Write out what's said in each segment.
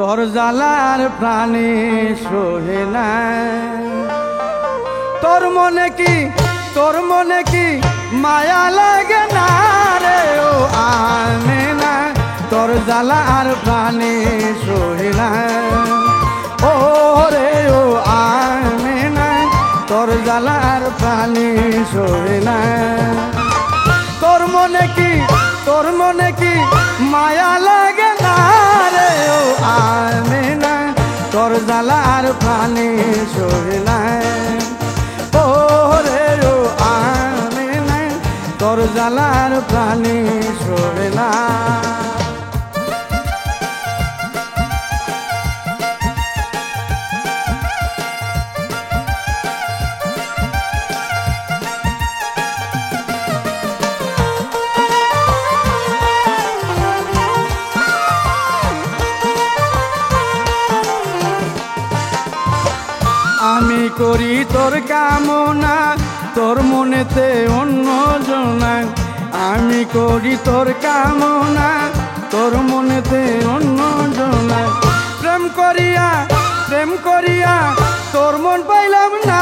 তোর জ্বালার প্রাণে সহে না। তোর মনে কি মায়া লাগে না রে ও আমেনা, তোর জ্বালার প্রাণে সহে না। ও রে ও আমেনা, তোর জ্বালার প্রাণে সহে না। তোর মনে কি মায়া লাগে না রে ও আমেনা, তোর জ্বালার প্রাণে সহে না। ও রে ও আমেনা, তোর জ্বালার প্রাণে সহে না। আমি করি তোর কামনা, তোর মনেতে অন্য জনা। আমি করি তোর কামনা, তোর মনেতে অন্য জনা। প্রেম করিয়া তোর মন পাইলাম না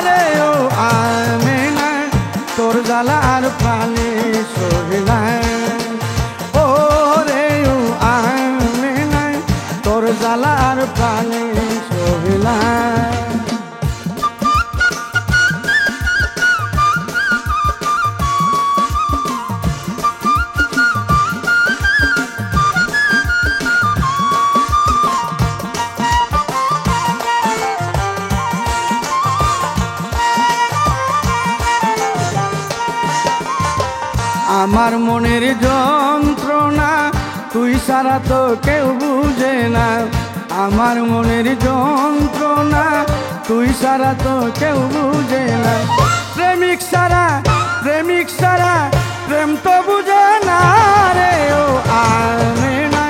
রে ও আমেনা, তোর জ্বালার প্রাণে সহে না। ও রে ও আমেনা, তোর জ্বালার প্রাণে সহে না। আমার মনের যন্ত্রণা তুই ছাড়া তো কেউ বুঝে না। আমার মনের যন্ত্রণা তুই ছাড়া তো কেউ বুঝে না। প্রেমিক ছাড়া প্রেম তো বুঝে না রে ও আমেনা,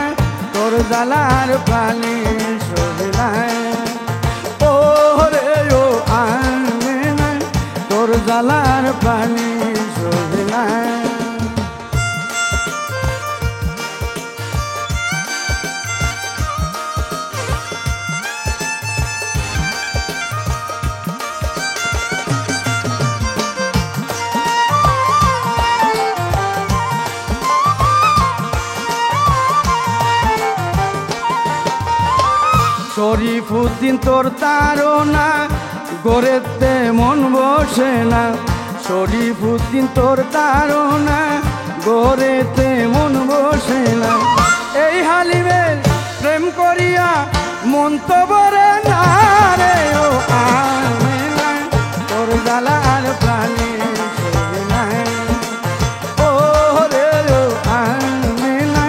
তোর জ্বালার প্রাণে সহে না। ও রে ও আমেনা, তোর জ্বালার প্রাণে সহে না। শরীফুদ্দিন তোর তাড়না গড়েতে মন বসে না। শরীফুদ্দিন তোর তাড়না গড়েতে মন বসে না। এই হালিমের প্রেম করিয়া মন তো ভরে না রে ও আমেনা, তোর জ্বালার প্রাণে সহে না। ও রে ও আমেনা,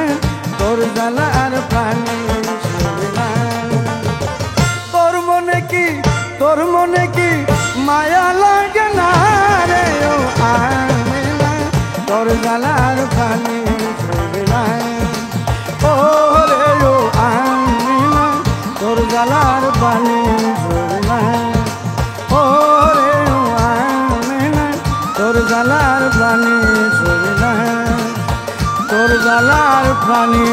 তোর জ্বালার প্রাণে সহে না। তোর মনে কি মায়া লাগে না রে ও আমেনা, তোর জ্বালার প্রাণে সহে না। ও রে ও আমেনা, তোর জ্বালার প্রাণে সহে না। ও রে ও আমেনা, তোর জ্বালার প্রাণে সহে না। তোর জ্বালার প্রাণে